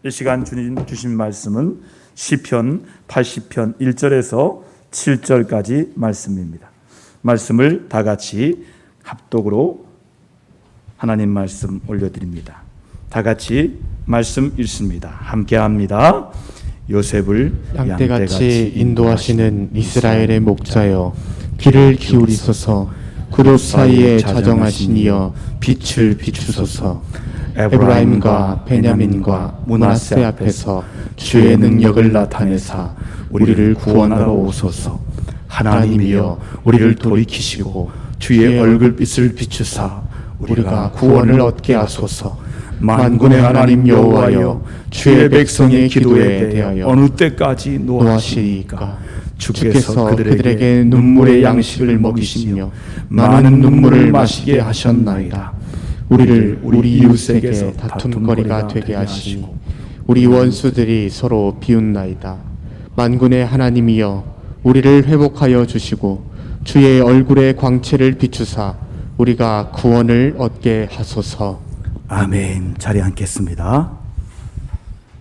이 시간 주님 주신 말씀은 시편 80편 1절에서 7절까지 말씀입니다. 말씀을 다 같이 합독으로 하나님 말씀 올려드립니다. 다 같이 말씀 읽습니다. 함께합니다. 요셉을 양떼같이 인도하시는 이스라엘의 목자여, 귀를 기울이소서. 그룹 사이에 자정하신 이여, 빛을 비추소서. 에브라임과 베냐민과 므낫세 앞에서 주의 능력을 나타내사 우리를 구원하러 오소서. 하나님이여, 우리를 돌이키시고 주의 얼굴빛을 비추사 우리가 구원을 얻게 하소서. 만군의 하나님 여호와여, 주의 백성의 기도에 대하여 어느 때까지 노하시리이까? 주께서 그들에게 눈물의 양식을 먹이시며 많은 눈물을 마시게 하셨나이다. 우리를 우리 이웃에게 다툼거리가 되게 하시니 우리 원수들이 서로 비웃나이다. 만군의 하나님이여, 우리를 회복하여 주시고 주의 얼굴의 광채를 비추사 우리가 구원을 얻게 하소서. 아멘. 자리에 앉겠습니다.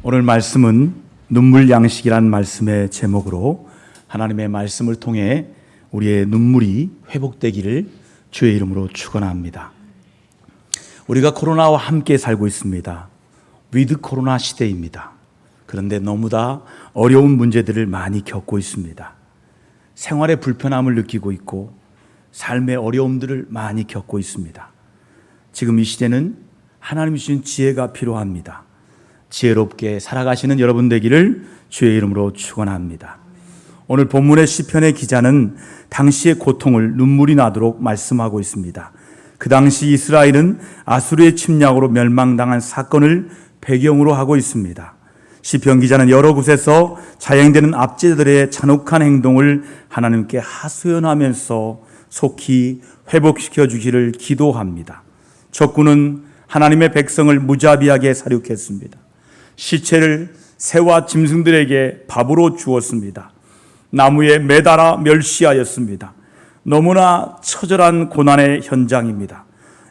오늘 말씀은 눈물 양식이란 말씀의 제목으로 하나님의 말씀을 통해 우리의 눈물이 회복되기를 주의 이름으로 축원합니다. 우리가 코로나와 함께 살고 있습니다. 위드 코로나 시대입니다. 그런데 너무나 어려운 문제들을 많이 겪고 있습니다. 생활의 불편함을 느끼고 있고 삶의 어려움들을 많이 겪고 있습니다. 지금 이 시대는 하나님이 주신 지혜가 필요합니다. 지혜롭게 살아가시는 여러분 되기를 주의 이름으로 축원합니다. 오늘 본문의 시편의 기자는 당시의 고통을 눈물이 나도록 말씀하고 있습니다. 그 당시 이스라엘은 아수르의 침략으로 멸망당한 사건을 배경으로 하고 있습니다. 시편 기자는 여러 곳에서 자행되는 압제들의 잔혹한 행동을 하나님께 하소연하면서 속히 회복시켜 주기를 기도합니다. 적군은 하나님의 백성을 무자비하게 살육했습니다. 시체를 새와 짐승들에게 밥으로 주었습니다. 나무에 매달아 멸시하였습니다. 너무나 처절한 고난의 현장입니다.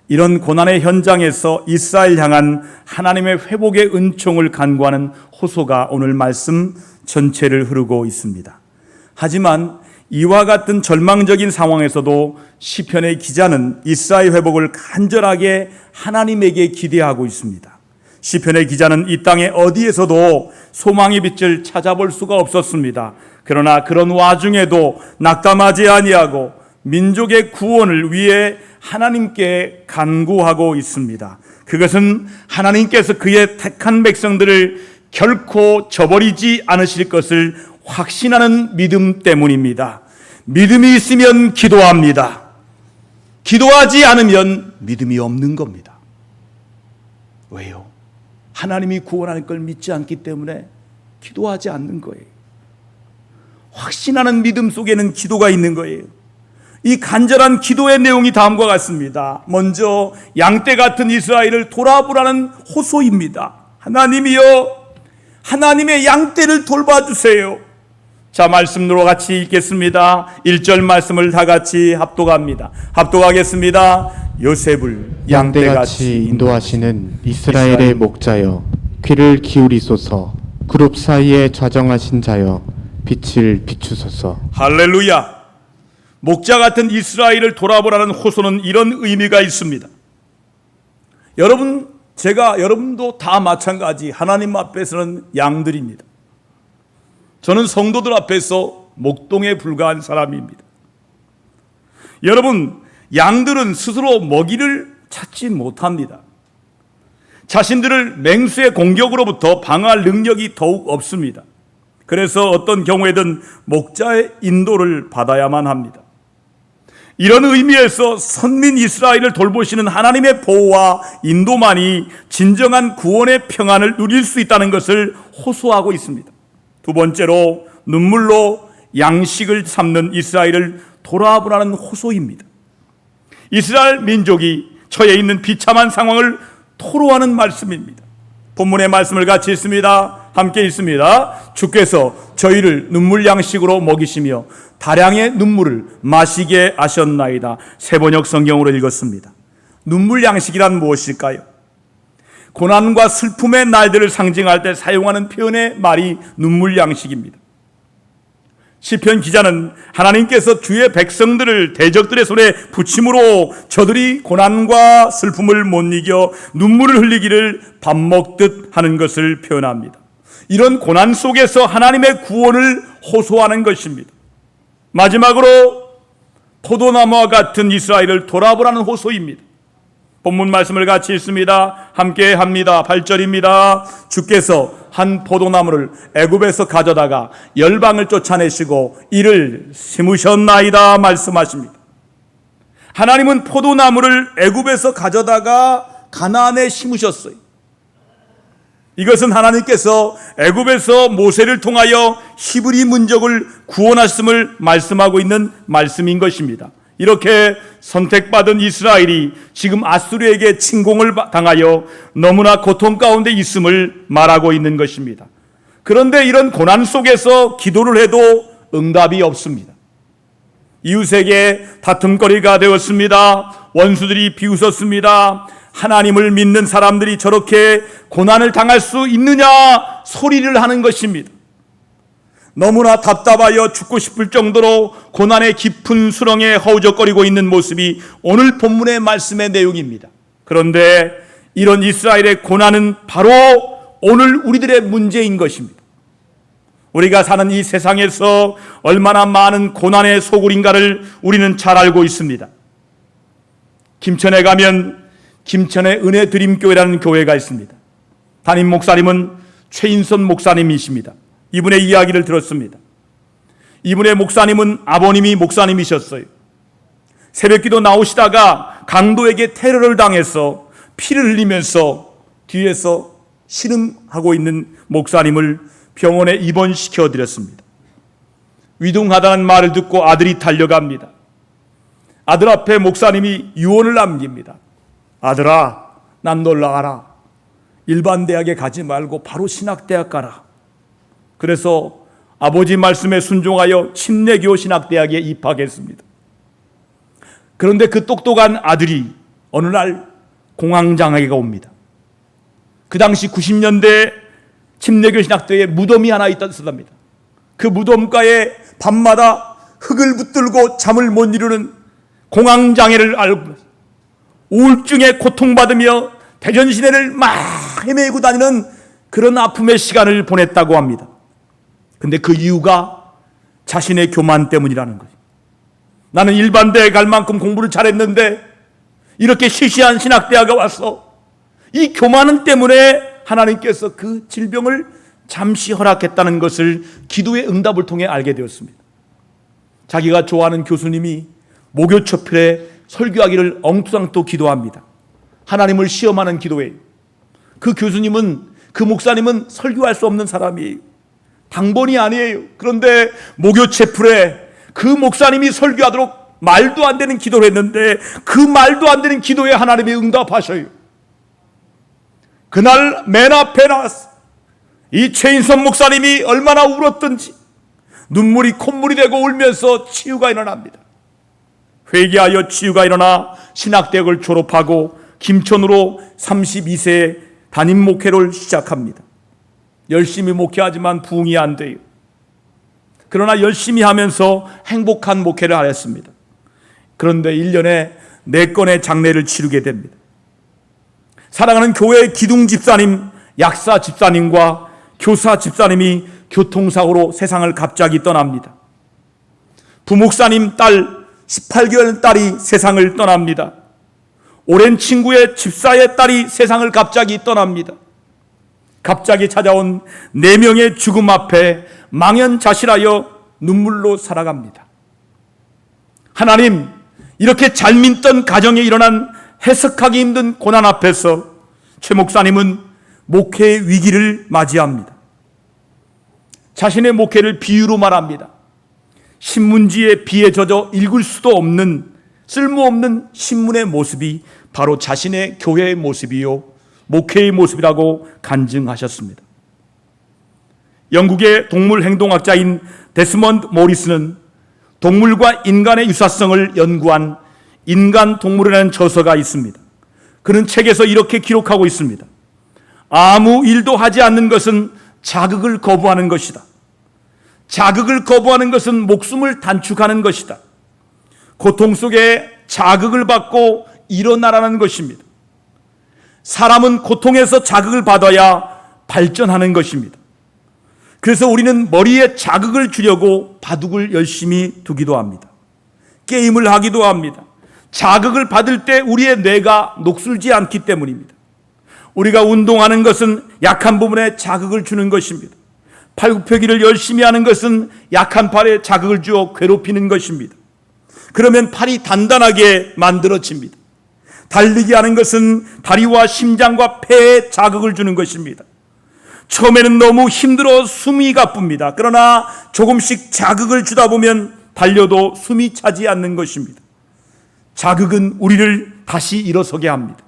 이런 고난의 현장에서 이스라엘 향한 하나님의 회복의 은총을 간구하는 호소가 오늘 말씀 전체를 흐르고 있습니다. 하지만 이와 같은 절망적인 상황에서도 시편의 기자는 이스라엘 회복을 간절하게 하나님에게 기대하고 있습니다. 시편의 기자는 이 땅에 어디에서도 소망의 빛을 찾아볼 수가 없었습니다. 그러나 그런 와중에도 낙담하지 아니하고 민족의 구원을 위해 하나님께 간구하고 있습니다. 그것은 하나님께서 그의 택한 백성들을 결코 저버리지 않으실 것을 확신하는 믿음 때문입니다. 믿음이 있으면 기도합니다. 기도하지 않으면 믿음이 없는 겁니다. 왜요? 하나님이 구원할 걸 믿지 않기 때문에 기도하지 않는 거예요. 확신하는 믿음 속에는 기도가 있는 거예요. 이 간절한 기도의 내용이 다음과 같습니다. 먼저 양떼 같은 이스라엘을 돌아보라는 호소입니다. 하나님이여, 하나님의 양떼를 돌봐주세요. 자, 말씀으로 같이 읽겠습니다. 1절 말씀을 다 같이 합독합니다. 합독하겠습니다. 요셉을 양떼같이 인도하시는 이스라엘의 목자여, 귀를 기울이소서. 그룹 사이에 좌정하신 자여, 빛을 비추소서. 할렐루야. 목자 같은 이스라엘을 돌아보라는 호소는 이런 의미가 있습니다. 여러분도 다 마찬가지 하나님 앞에서는 양들입니다. 저는 성도들 앞에서 목동에 불과한 사람입니다. 여러분, 양들은 스스로 먹이를 찾지 못합니다. 자신들을 맹수의 공격으로부터 방어할 능력이 더욱 없습니다. 그래서 어떤 경우에든 목자의 인도를 받아야만 합니다. 이런 의미에서 선민 이스라엘을 돌보시는 하나님의 보호와 인도만이 진정한 구원의 평안을 누릴 수 있다는 것을 호소하고 있습니다. 두 번째로 눈물로 양식을 삼는 이스라엘을 돌아보라는 호소입니다. 이스라엘 민족이 처해 있는 비참한 상황을 토로하는 말씀입니다. 본문의 말씀을 같이 읽습니다. 함께 읽습니다. 주께서 저희를 눈물 양식으로 먹이시며 다량의 눈물을 마시게 하셨나이다. 세번역 성경으로 읽었습니다. 눈물 양식이란 무엇일까요? 고난과 슬픔의 날들을 상징할 때 사용하는 표현의 말이 눈물 양식입니다. 시편 기자는 하나님께서 주의 백성들을 대적들의 손에 붙임으로 저들이 고난과 슬픔을 못 이겨 눈물을 흘리기를 밥 먹듯 하는 것을 표현합니다. 이런 고난 속에서 하나님의 구원을 호소하는 것입니다. 마지막으로 포도나무와 같은 이스라엘을 돌아보라는 호소입니다. 본문 말씀을 같이 읽습니다. 함께 합니다. 8절입니다. 주께서 한 포도나무를 애굽에서 가져다가 열방을 쫓아내시고 이를 심으셨나이다 말씀하십니다. 하나님은 포도나무를 애굽에서 가져다가 가나안에 심으셨어요. 이것은 하나님께서 애굽에서 모세를 통하여 히브리 민족을 구원하심을 말씀하고 있는 말씀인 것입니다. 이렇게 선택받은 이스라엘이 지금 아수르에게 침공을 당하여 너무나 고통 가운데 있음을 말하고 있는 것입니다. 그런데 이런 고난 속에서 기도를 해도 응답이 없습니다. 이웃에게 다툼거리가 되었습니다. 원수들이 비웃었습니다. 하나님을 믿는 사람들이 저렇게 고난을 당할 수 있느냐 소리를 하는 것입니다. 너무나 답답하여 죽고 싶을 정도로 고난의 깊은 수렁에 허우적거리고 있는 모습이 오늘 본문의 말씀의 내용입니다. 그런데 이런 이스라엘의 고난은 바로 오늘 우리들의 문제인 것입니다. 우리가 사는 이 세상에서 얼마나 많은 고난의 소굴인가를 우리는 잘 알고 있습니다. 김천에 가면 김천의 은혜드림교회라는 교회가 있습니다. 담임 목사님은 최인선 목사님이십니다. 이분의 이야기를 들었습니다. 이분의 목사님은 아버님이 목사님이셨어요. 새벽기도 나오시다가 강도에게 테러를 당해서 피를 흘리면서 뒤에서 신음하고 있는 목사님을 병원에 입원시켜 드렸습니다. 위중하다는 말을 듣고 아들이 달려갑니다. 아들 앞에 목사님이 유언을 남깁니다. 아들아, 난 놀라가라. 일반 대학에 가지 말고 바로 신학대학 가라. 그래서 아버지 말씀에 순종하여 침례교 신학대학에 입학했습니다. 그런데 그 똑똑한 아들이 어느 날 공황장애가 옵니다. 그 당시 90년대 침례교 신학대에 무덤이 하나 있었답니다. 그 무덤가에 밤마다 흙을 붙들고 잠을 못 이루는 공황장애를 앓고 우울증에 고통받으며 대전시내를 막 헤매고 다니는 그런 아픔의 시간을 보냈다고 합니다. 근데 그 이유가 자신의 교만 때문이라는 거죠. 나는 일반대에 갈 만큼 공부를 잘했는데 이렇게 시시한 신학대학에 와서 이 교만 때문에 하나님께서 그 질병을 잠시 허락했다는 것을 기도의 응답을 통해 알게 되었습니다. 자기가 좋아하는 교수님이 목요초필에 설교하기를 엉뚱하게 기도합니다. 하나님을 시험하는 기도예요. 그 교수님은, 그 목사님은 설교할 수 없는 사람이에요. 당번이 아니에요. 그런데 목요체풀에 그 목사님이 설교하도록 말도 안 되는 기도를 했는데 그 말도 안 되는 기도에 하나님이 응답하셔요. 그날 맨 앞에 나왔어. 이 최인선 목사님이 얼마나 울었던지 눈물이 콧물이 되고 울면서 치유가 일어납니다. 회개하여 치유가 일어나 신학대학을 졸업하고 김천으로 32세에 담임 목회를 시작합니다. 열심히 목회하지만 부응이 안 돼요. 그러나 열심히 하면서 행복한 목회를 하였습니다. 그런데 1년에 4건의 장례를 치르게 됩니다. 사랑하는 교회 기둥 집사님, 약사 집사님과 교사 집사님이 교통사고로 세상을 갑자기 떠납니다. 부목사님 딸 18개월 딸이 세상을 떠납니다. 오랜 친구의 집사의 딸이 세상을 갑자기 떠납니다. 갑자기 찾아온 4명의 죽음 앞에 망연자실하여 눈물로 살아갑니다. 하나님, 이렇게 잘 믿던 가정에 일어난 해석하기 힘든 고난 앞에서 최 목사님은 목회의 위기를 맞이합니다. 자신의 목회를 비유로 말합니다. 신문지에 비에 젖어 읽을 수도 없는 쓸모없는 신문의 모습이 바로 자신의 교회의 모습이요 목회의 모습이라고 간증하셨습니다. 영국의 동물 행동학자인 데스먼드 모리스는 동물과 인간의 유사성을 연구한 인간 동물이라는 저서가 있습니다. 그는 책에서 이렇게 기록하고 있습니다. 아무 일도 하지 않는 것은 자극을 거부하는 것이다. 자극을 거부하는 것은 목숨을 단축하는 것이다. 고통 속에 자극을 받고 일어나라는 것입니다. 사람은 고통에서 자극을 받아야 발전하는 것입니다. 그래서 우리는 머리에 자극을 주려고 바둑을 열심히 두기도 합니다. 게임을 하기도 합니다. 자극을 받을 때 우리의 뇌가 녹슬지 않기 때문입니다. 우리가 운동하는 것은 약한 부분에 자극을 주는 것입니다. 팔굽혀기를 열심히 하는 것은 약한 팔에 자극을 주어 괴롭히는 것입니다. 그러면 팔이 단단하게 만들어집니다. 달리기 하는 것은 다리와 심장과 폐에 자극을 주는 것입니다. 처음에는 너무 힘들어 숨이 가쁩니다. 그러나 조금씩 자극을 주다 보면 달려도 숨이 차지 않는 것입니다. 자극은 우리를 다시 일어서게 합니다.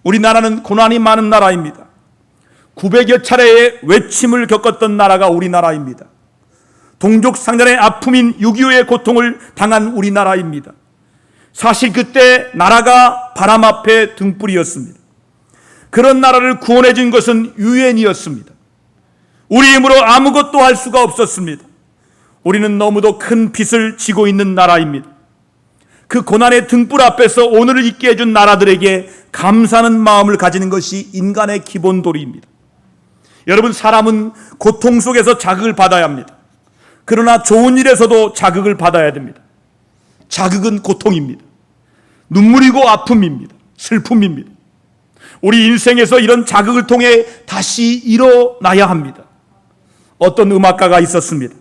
우리나라는 고난이 많은 나라입니다. 900여 차례의 외침을 겪었던 나라가 우리나라입니다. 동족상잔의 아픔인 6.25의 고통을 당한 우리나라입니다. 사실 그때 나라가 바람 앞에 등불이었습니다. 그런 나라를 구원해 준 것은 유엔이었습니다. 우리 힘으로 아무것도 할 수가 없었습니다. 우리는 너무도 큰 빚을 지고 있는 나라입니다. 그 고난의 등불 앞에서 오늘을 있게 해준 나라들에게 감사하는 마음을 가지는 것이 인간의 기본 도리입니다. 여러분, 사람은 고통 속에서 자극을 받아야 합니다. 그러나 좋은 일에서도 자극을 받아야 됩니다. 자극은 고통입니다. 눈물이고 아픔입니다. 슬픔입니다. 우리 인생에서 이런 자극을 통해 다시 일어나야 합니다. 어떤 음악가가 있었습니다.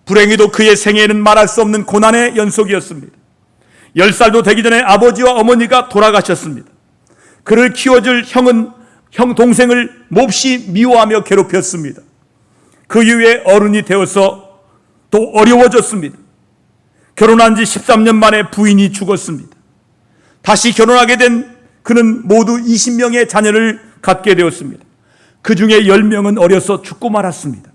불행히도 그의 생애는 말할 수 없는 고난의 연속이었습니다. 10살도 되기 전에 아버지와 어머니가 돌아가셨습니다. 그를 키워줄 동생을 몹시 미워하며 괴롭혔습니다. 그 이후에 어른이 되어서 또 어려워졌습니다. 결혼한 지 13년 만에 부인이 죽었습니다. 다시 결혼하게 된 그는 모두 20명의 자녀를 갖게 되었습니다. 그 중에 10명은 어려서 죽고 말았습니다.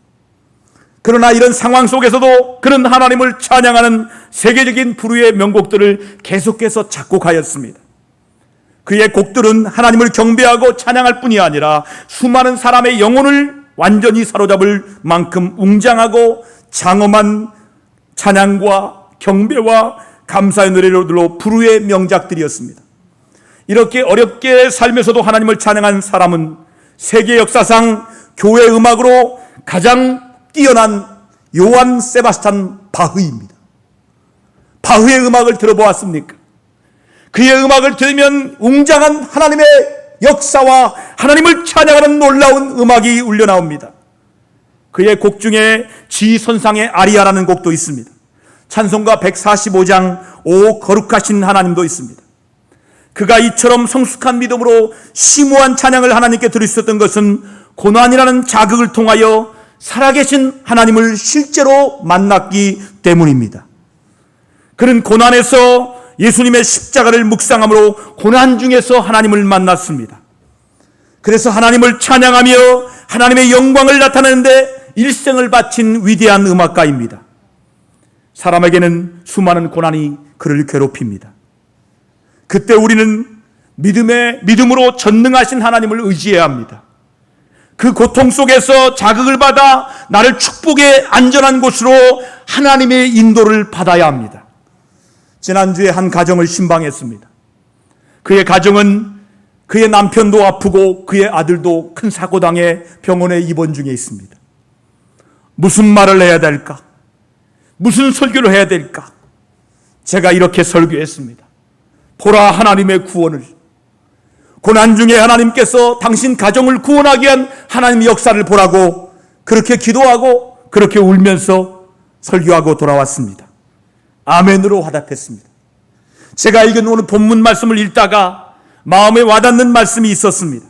그러나 이런 상황 속에서도 그는 하나님을 찬양하는 세계적인 부류의 명곡들을 계속해서 작곡하였습니다. 그의 곡들은 하나님을 경배하고 찬양할 뿐이 아니라 수많은 사람의 영혼을 완전히 사로잡을 만큼 웅장하고 장엄한 찬양과 경배와 감사의 노래로 부류의 명작들이었습니다. 이렇게 어렵게 살면서도 하나님을 찬양한 사람은 세계 역사상 교회 음악으로 가장 뛰어난 요한 세바스찬 바흐입니다. 바흐의 음악을 들어보았습니까? 그의 음악을 들으면 웅장한 하나님의 역사와 하나님을 찬양하는 놀라운 음악이 울려 나옵니다. 그의 곡 중에 지선상의 아리아라는 곡도 있습니다. 찬송가 145장 오 거룩하신 하나님도 있습니다. 그가 이처럼 성숙한 믿음으로 심오한 찬양을 하나님께 드릴 수 있었던 것은 고난이라는 자극을 통하여 살아계신 하나님을 실제로 만났기 때문입니다. 그는 고난에서 예수님의 십자가를 묵상함으로 고난 중에서 하나님을 만났습니다. 그래서 하나님을 찬양하며 하나님의 영광을 나타내는데 일생을 바친 위대한 음악가입니다. 사람에게는 수많은 고난이 그를 괴롭힙니다. 그때 우리는 믿음으로 전능하신 하나님을 의지해야 합니다. 그 고통 속에서 자극을 받아 나를 축복의 안전한 곳으로 하나님의 인도를 받아야 합니다. 지난주에 한 가정을 신방했습니다. 그의 가정은 그의 남편도 아프고 그의 아들도 큰 사고당해 병원에 입원 중에 있습니다. 무슨 말을 해야 될까? 무슨 설교를 해야 될까? 제가 이렇게 설교했습니다. 보라 하나님의 구원을. 고난 중에 하나님께서 당신 가정을 구원하기 위한 하나님의 역사를 보라고 그렇게 기도하고 그렇게 울면서 설교하고 돌아왔습니다. 아멘으로 화답했습니다. 제가 읽은 오늘 본문 말씀을 읽다가 마음에 와닿는 말씀이 있었습니다.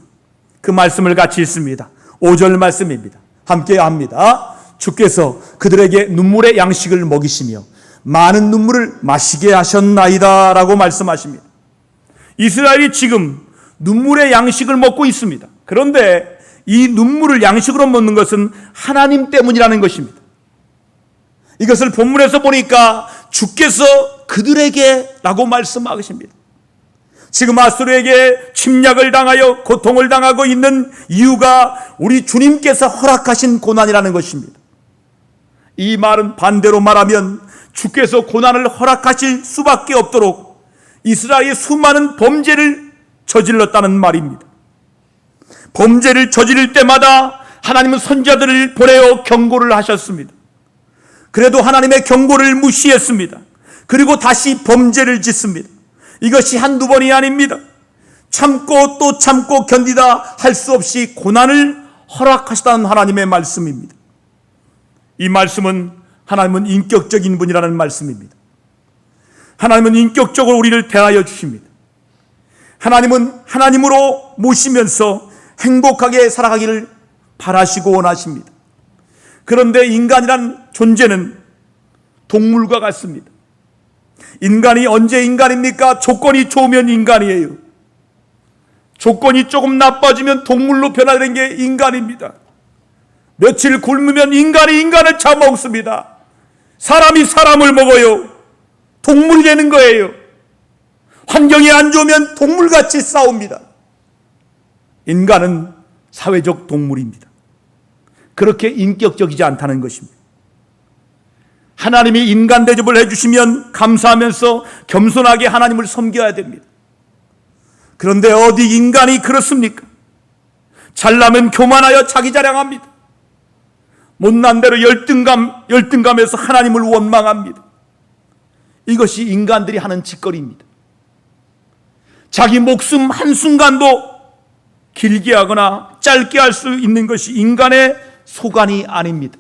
그 말씀을 같이 읽습니다. 5절 말씀입니다. 함께 합니다. 주께서 그들에게 눈물의 양식을 먹이시며 많은 눈물을 마시게 하셨나이다 라고 말씀하십니다. 이스라엘이 지금 눈물의 양식을 먹고 있습니다. 그런데 이 눈물을 양식으로 먹는 것은 하나님 때문이라는 것입니다. 이것을 본문에서 보니까 주께서 그들에게 라고 말씀하십니다. 지금 아수르에게 침략을 당하여 고통을 당하고 있는 이유가 우리 주님께서 허락하신 고난이라는 것입니다. 이 말은 반대로 말하면 주께서 고난을 허락하실 수밖에 없도록 이스라엘이 수많은 범죄를 저질렀다는 말입니다. 범죄를 저지를 때마다 하나님은 선지자들을 보내어 경고를 하셨습니다. 그래도 하나님의 경고를 무시했습니다. 그리고 다시 범죄를 짓습니다. 이것이 한두 번이 아닙니다. 참고 또 참고 견디다 할 수 없이 고난을 허락하시다는 하나님의 말씀입니다. 이 말씀은 하나님은 인격적인 분이라는 말씀입니다. 하나님은 인격적으로 우리를 대하여 주십니다. 하나님은 하나님으로 모시면서 행복하게 살아가기를 바라시고 원하십니다. 그런데 인간이란 존재는 동물과 같습니다. 인간이 언제 인간입니까? 조건이 좋으면 인간이에요. 조건이 조금 나빠지면 동물로 변화되는 게 인간입니다. 며칠 굶으면 인간이 인간을 잡아먹습니다. 사람이 사람을 먹어요. 동물이 되는 거예요. 환경이 안 좋으면 동물같이 싸웁니다. 인간은 사회적 동물입니다. 그렇게 인격적이지 않다는 것입니다. 하나님이 인간 대접을 해주시면 감사하면서 겸손하게 하나님을 섬겨야 됩니다. 그런데 어디 인간이 그렇습니까? 잘나면 교만하여 자기 자랑합니다. 못난 대로 열등감에서 하나님을 원망합니다. 이것이 인간들이 하는 짓거리입니다. 자기 목숨 한순간도 길게 하거나 짧게 할 수 있는 것이 인간의 소관이 아닙니다.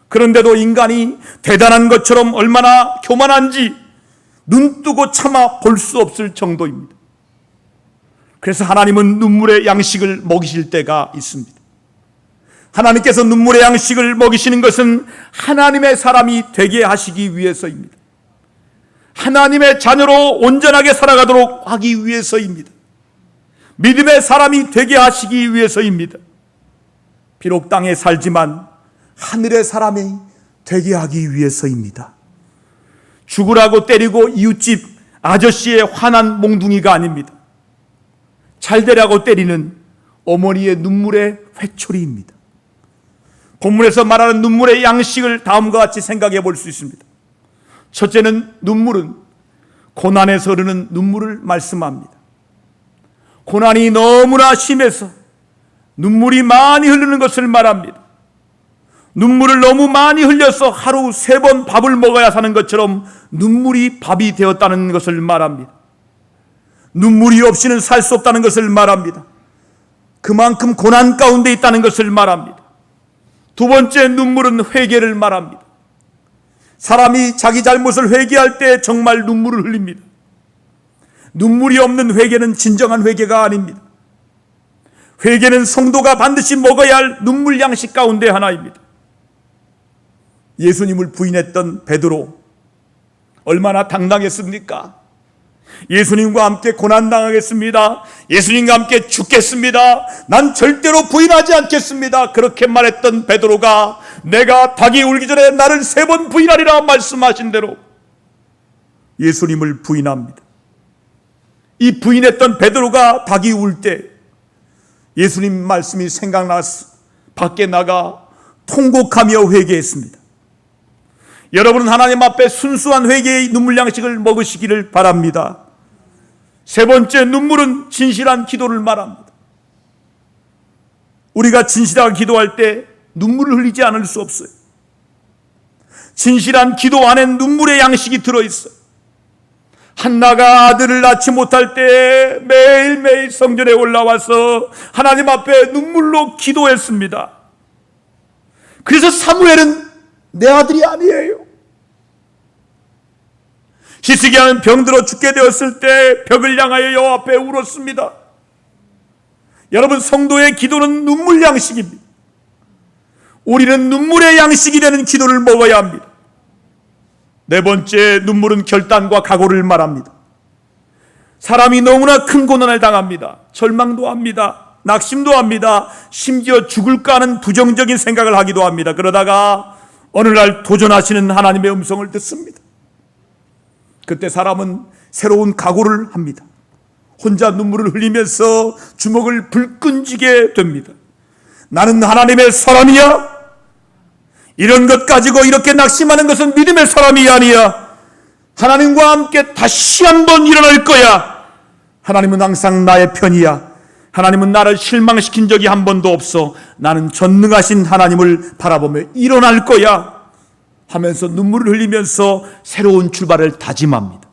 그런데도 인간이 대단한 것처럼 얼마나 교만한지 눈 뜨고 참아 볼 수 없을 정도입니다. 그래서 하나님은 눈물의 양식을 먹이실 때가 있습니다. 하나님께서 눈물의 양식을 먹이시는 것은 하나님의 사람이 되게 하시기 위해서입니다. 하나님의 자녀로 온전하게 살아가도록 하기 위해서입니다. 믿음의 사람이 되게 하시기 위해서입니다. 비록 땅에 살지만 하늘의 사람이 되게 하기 위해서입니다. 죽으라고 때리고 이웃집 아저씨의 화난 몽둥이가 아닙니다. 잘 되라고 때리는 어머니의 눈물의 회초리입니다. 본문에서 말하는 눈물의 양식을 다음과 같이 생각해 볼 수 있습니다. 첫째는 눈물은 고난에서 흐르는 눈물을 말씀합니다. 고난이 너무나 심해서 눈물이 많이 흐르는 것을 말합니다. 눈물을 너무 많이 흘려서 하루 3번 밥을 먹어야 사는 것처럼 눈물이 밥이 되었다는 것을 말합니다. 눈물이 없이는 살 수 없다는 것을 말합니다. 그만큼 고난 가운데 있다는 것을 말합니다. 두 번째, 눈물은 회개를 말합니다. 사람이 자기 잘못을 회개할 때 정말 눈물을 흘립니다. 눈물이 없는 회개는 진정한 회개가 아닙니다. 회개는 성도가 반드시 먹어야 할 눈물 양식 가운데 하나입니다. 예수님을 부인했던 베드로 얼마나 당당했습니까? 예수님과 함께 고난당하겠습니다. 예수님과 함께 죽겠습니다. 난 절대로 부인하지 않겠습니다. 그렇게 말했던 베드로가 내가 닭이 울기 전에 나를 3번 부인하리라 말씀하신 대로 예수님을 부인합니다. 이 부인했던 베드로가 닭이 울 때 예수님 말씀이 생각나서 밖에 나가 통곡하며 회개했습니다. 여러분은 하나님 앞에 순수한 회개의 눈물 양식을 먹으시기를 바랍니다. 세 번째, 눈물은 진실한 기도를 말합니다. 우리가 진실하게 기도할 때 눈물을 흘리지 않을 수 없어요. 진실한 기도 안엔 눈물의 양식이 들어있어요. 한나가 아들을 낳지 못할 때 매일매일 성전에 올라와서 하나님 앞에 눈물로 기도했습니다. 그래서 사무엘은 내 아들이 아니에요. 히스기야는 병들어 죽게 되었을 때 벽을 향하여 여호와 앞에 울었습니다. 여러분, 성도의 기도는 눈물 양식입니다. 우리는 눈물의 양식이 되는 기도를 먹어야 합니다. 네 번째, 눈물은 결단과 각오를 말합니다. 사람이 너무나 큰 고난을 당합니다. 절망도 합니다. 낙심도 합니다. 심지어 죽을까 하는 부정적인 생각을 하기도 합니다. 그러다가 어느 날 도전하시는 하나님의 음성을 듣습니다. 그때 사람은 새로운 각오를 합니다. 혼자 눈물을 흘리면서 주먹을 불끈쥐게 됩니다. 나는 하나님의 사람이야? 이런 것 가지고 이렇게 낙심하는 것은 믿음의 사람이 아니야. 하나님과 함께 다시 한번 일어날 거야. 하나님은 항상 나의 편이야. 하나님은 나를 실망시킨 적이 한 번도 없어. 나는 전능하신 하나님을 바라보며 일어날 거야 하면서 눈물을 흘리면서 새로운 출발을 다짐합니다.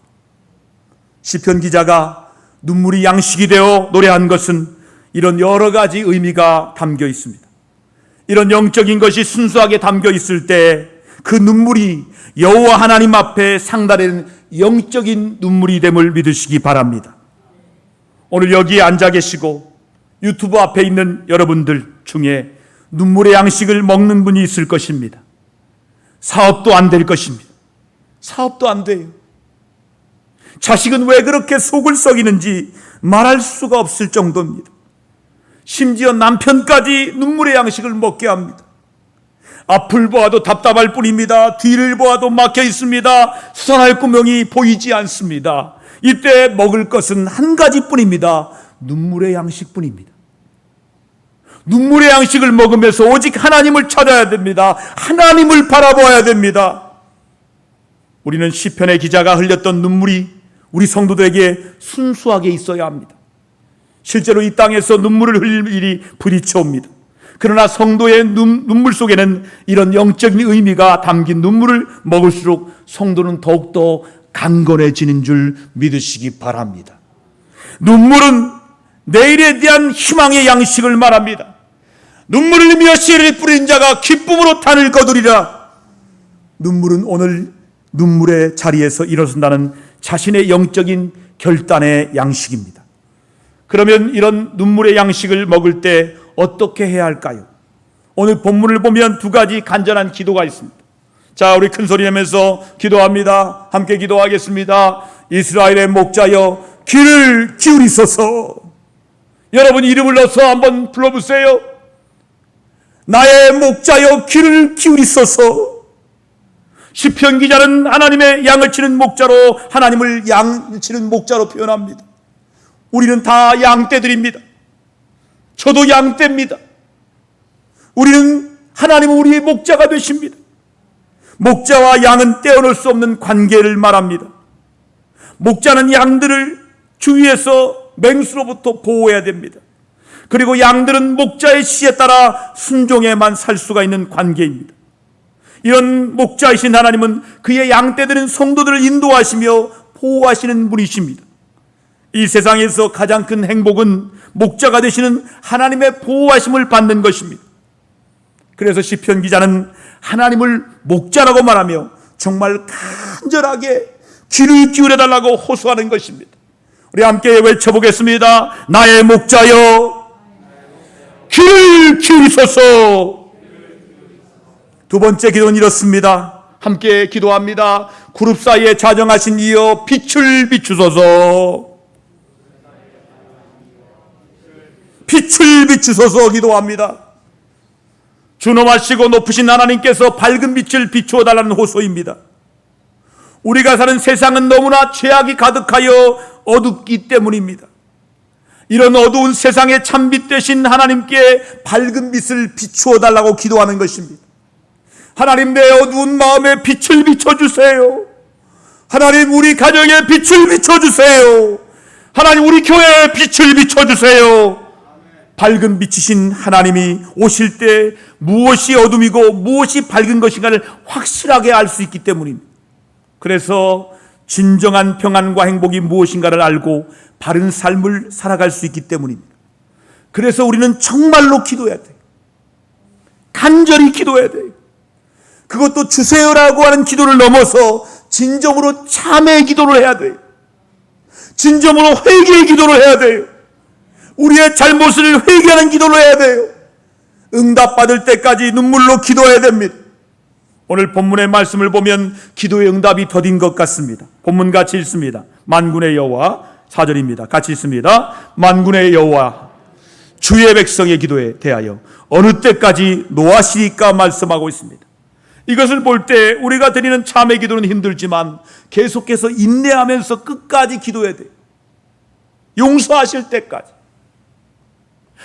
시편 기자가 눈물이 양식이 되어 노래한 것은 이런 여러 가지 의미가 담겨 있습니다. 이런 영적인 것이 순수하게 담겨 있을 때 그 눈물이 여호와 하나님 앞에 상달하는 영적인 눈물이 됨을 믿으시기 바랍니다. 오늘 여기에 앉아 계시고 유튜브 앞에 있는 여러분들 중에 눈물의 양식을 먹는 분이 있을 것입니다. 사업도 안 될 것입니다. 사업도 안 돼요. 자식은 왜 그렇게 속을 썩이는지 말할 수가 없을 정도입니다. 심지어 남편까지 눈물의 양식을 먹게 합니다. 앞을 보아도 답답할 뿐입니다. 뒤를 보아도 막혀 있습니다. 수선할 구멍이 보이지 않습니다. 이때 먹을 것은 한 가지뿐입니다. 눈물의 양식뿐입니다. 눈물의 양식을 먹으면서 오직 하나님을 찾아야 됩니다. 하나님을 바라봐야 됩니다. 우리는 시편의 기자가 흘렸던 눈물이 우리 성도들에게 순수하게 있어야 합니다. 실제로 이 땅에서 눈물을 흘릴 일이 부딪혀옵니다. 그러나 성도의 눈물 속에는 이런 영적인 의미가 담긴 눈물을 먹을수록 성도는 더욱더 강건해지는 줄 믿으시기 바랍니다. 눈물은 내일에 대한 희망의 양식을 말합니다. 눈물을 흘리며 씨를 뿌린 자가 기쁨으로 단을 거두리라. 눈물은 오늘 눈물의 자리에서 일어선다는 자신의 영적인 결단의 양식입니다. 그러면 이런 눈물의 양식을 먹을 때 어떻게 해야 할까요? 오늘 본문을 보면 두 가지 간절한 기도가 있습니다. 자, 우리 큰 소리 내면서 기도합니다. 함께 기도하겠습니다. 이스라엘의 목자여 귀를 기울이소서. 여러분 이름을 넣어서 한번 불러보세요. 나의 목자여 귀를 기울이소서. 시편 기자는 하나님의 양을 치는 목자로 하나님을 양 치는 목자로 표현합니다. 우리는 다 양떼들입니다. 저도 양떼입니다. 우리는 하나님은 우리의 목자가 되십니다. 목자와 양은 떼어놓을 수 없는 관계를 말합니다. 목자는 양들을 주위에서 맹수로부터 보호해야 됩니다. 그리고 양들은 목자의 시에 따라 순종에만 살 수가 있는 관계입니다. 이런 목자이신 하나님은 그의 양떼들은 성도들을 인도하시며 보호하시는 분이십니다. 이 세상에서 가장 큰 행복은 목자가 되시는 하나님의 보호하심을 받는 것입니다. 그래서 시편 기자는 하나님을 목자라고 말하며 정말 간절하게 귀를 기울여달라고 호소하는 것입니다. 우리 함께 외쳐보겠습니다. 나의 목자여 귀를 기울이소서. 두 번째 기도는 이렇습니다. 함께 기도합니다. 그룹 사이에 좌정하신 이여 빛을 비추소서. 빛을 비추소서 기도합니다. 준엄하시고 높으신 하나님께서 밝은 빛을 비추어 달라는 호소입니다. 우리가 사는 세상은 너무나 죄악이 가득하여 어둡기 때문입니다. 이런 어두운 세상에 참빛 되신 하나님께 밝은 빛을 비추어 달라고 기도하는 것입니다. 하나님, 내 어두운 마음에 빛을 비춰주세요. 하나님, 우리 가정에 빛을 비춰주세요. 하나님, 우리 교회에 빛을 비춰주세요. 밝은 빛이신 하나님이 오실 때 무엇이 어둠이고 무엇이 밝은 것인가를 확실하게 알 수 있기 때문입니다. 그래서 진정한 평안과 행복이 무엇인가를 알고 바른 삶을 살아갈 수 있기 때문입니다. 그래서 우리는 정말로 기도해야 돼요. 간절히 기도해야 돼요. 그것도 주세요라고 하는 기도를 넘어서 진정으로 참회의 기도를 해야 돼요. 진정으로 회개의 기도를 해야 돼요. 우리의 잘못을 회개하는 기도를 해야 돼요. 응답받을 때까지 눈물로 기도해야 됩니다. 오늘 본문의 말씀을 보면 기도의 응답이 더딘 것 같습니다. 본문 같이 읽습니다. 만군의 여호와 4절입니다. 같이 읽습니다. 만군의 여호와 주의 백성의 기도에 대하여 어느 때까지 노하시리까 말씀하고 있습니다. 이것을 볼 때 우리가 드리는 참회 기도는 힘들지만 계속해서 인내하면서 끝까지 기도해야 돼요. 용서하실 때까지,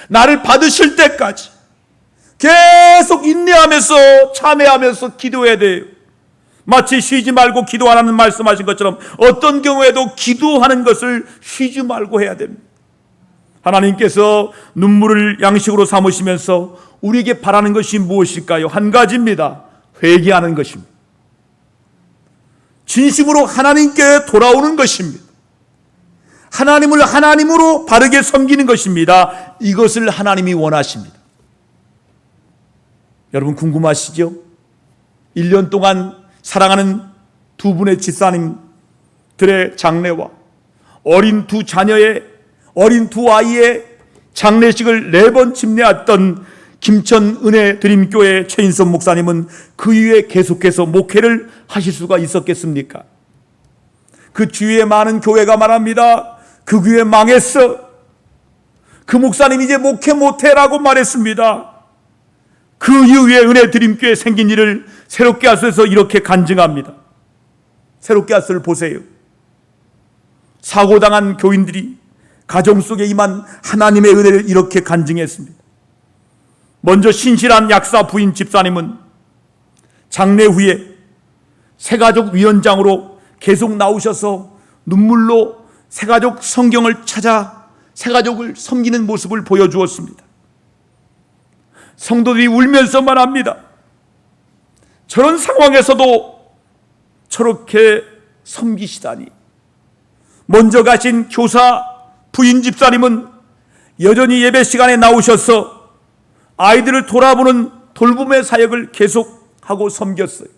나를 받으실 때까지 계속 인내하면서 참회하면서 기도해야 돼요. 마치 쉬지 말고 기도하라는 말씀하신 것처럼 어떤 경우에도 기도하는 것을 쉬지 말고 해야 됩니다. 하나님께서 눈물을 양식으로 삼으시면서 우리에게 바라는 것이 무엇일까요? 한 가지입니다. 회개하는 것입니다. 진심으로 하나님께 돌아오는 것입니다. 하나님을 하나님으로 바르게 섬기는 것입니다. 이것을 하나님이 원하십니다. 여러분 궁금하시죠? 1년 동안 사랑하는 두 분의 집사님들의 장례와 어린 두 자녀의 어린 두 아이의 장례식을 4번 집례했던 김천 은혜 드림교회 최인선 목사님은 그 이후에 계속해서 목회를 하실 수가 있었겠습니까? 그 주위에 많은 교회가 말합니다. 그 교회 망했어. 그 목사님 이제 목회 못해라고 말했습니다. 그 이후에 은혜 드림교회 생긴 일을 새롭게 하셔서 이렇게 간증합니다. 새롭게 하셔를 보세요. 사고당한 교인들이 가정 속에 임한 하나님의 은혜를 이렇게 간증했습니다. 먼저 신실한 약사 부인 집사님은 장례 후에 새가족 위원장으로 계속 나오셔서 눈물로 새가족 성경을 찾아 새가족을 섬기는 모습을 보여주었습니다. 성도들이 울면서 말합니다. 저런 상황에서도 저렇게 섬기시다니. 먼저 가신 교사 부인 집사님은 여전히 예배 시간에 나오셔서 아이들을 돌아보는 돌봄의 사역을 계속하고 섬겼어요.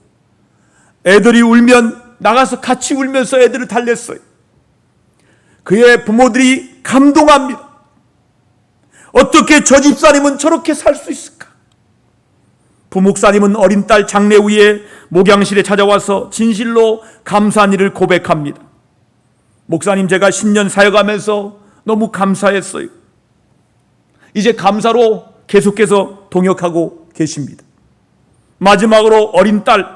애들이 울면 나가서 같이 울면서 애들을 달랬어요. 그의 부모들이 감동합니다. 어떻게 저 집사님은 저렇게 살 수 있을까? 부목사님은 어린 딸 장례 후에 목양실에 찾아와서 진실로 감사한 일을 고백합니다. 목사님, 제가 10년 사역하면서 너무 감사했어요. 이제 감사로 계속해서 동역하고 계십니다. 마지막으로 어린 딸,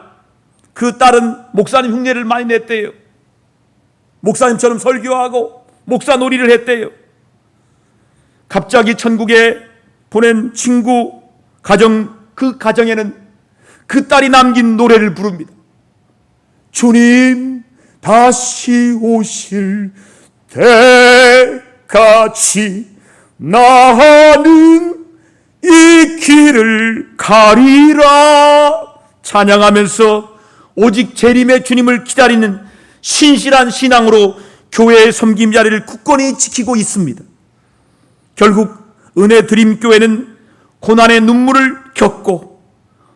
그 딸은 목사님 흉내를 많이 냈대요. 목사님처럼 설교하고 목사 놀이를 했대요. 갑자기 천국에 보낸 친구 가정, 그 가정에는 그 딸이 남긴 노래를 부릅니다. 주님 다시 오실 때까지 나는 이 길을 가리라 찬양하면서 오직 재림의 주님을 기다리는 신실한 신앙으로 교회의 섬김 자리를 굳건히 지키고 있습니다. 결국 은혜 드림교회는 고난의 눈물을 겪고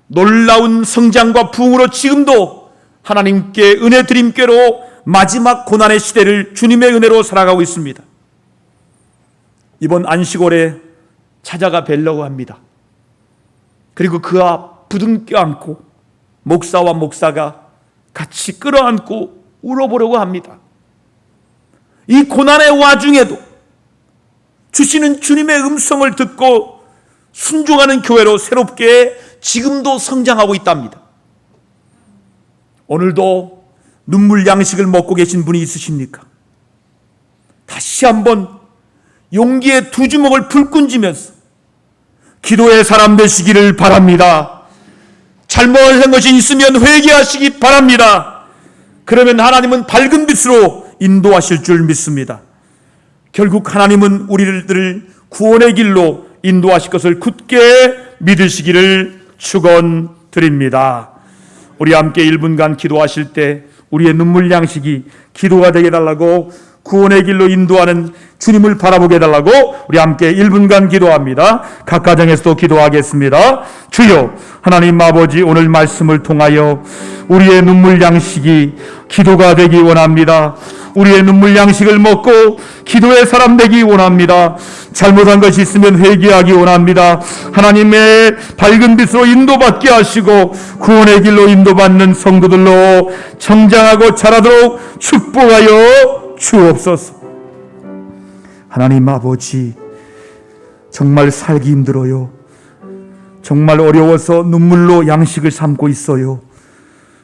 놀라운 성장과 부흥으로 지금도 하나님께 은혜 드림교회로 마지막 고난의 시대를 주님의 은혜로 살아가고 있습니다. 이번 안식월에 찾아가 뵈려고 합니다. 그리고 그 앞 부둥켜 안고 목사와 목사가 같이 끌어안고 울어보려고 합니다. 이 고난의 와중에도 주시는 주님의 음성을 듣고 순종하는 교회로 새롭게 지금도 성장하고 있답니다. 오늘도 눈물 양식을 먹고 계신 분이 있으십니까? 다시 한번 용기의 두 주먹을 불끈쥐면서 기도의 사람 되시기를 바랍니다. 잘못한 것이 있으면 회개하시기 바랍니다. 그러면 하나님은 밝은 빛으로 인도하실 줄 믿습니다. 결국 하나님은 우리들을 구원의 길로 인도하실 것을 굳게 믿으시기를 축원드립니다. 우리 함께 1분간 기도하실 때 우리의 눈물 양식이 기도가 되게 해달라고, 구원의 길로 인도하는 주님을 바라보게 해달라고 우리 함께 1분간 기도합니다. 각 가정에서도 기도하겠습니다. 주여 하나님 아버지, 오늘 말씀을 통하여 우리의 눈물 양식이 기도가 되기 원합니다. 우리의 눈물 양식을 먹고 기도의 사람 되기 원합니다. 잘못한 것이 있으면 회개하기 원합니다. 하나님의 밝은 빛으로 인도받게 하시고 구원의 길로 인도받는 성도들로 성장하고 자라도록 축복하여 주옵소서. 하나님 아버지, 정말 살기 힘들어요. 정말 어려워서 눈물로 양식을 삼고 있어요.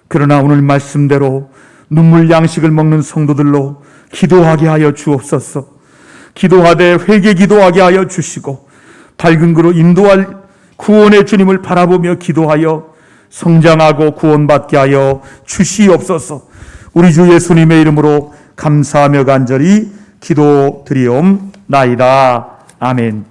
그러나 오늘 말씀대로 눈물 양식을 먹는 성도들로 기도하게 하여 주옵소서. 기도하되 회개 기도하게 하여 주시고 밝은 그로 인도할 구원의 주님을 바라보며 기도하여 성장하고 구원받게 하여 주시옵소서. 우리 주 예수님의 이름으로 감사하며 간절히 기도드리옵나이다. 아멘.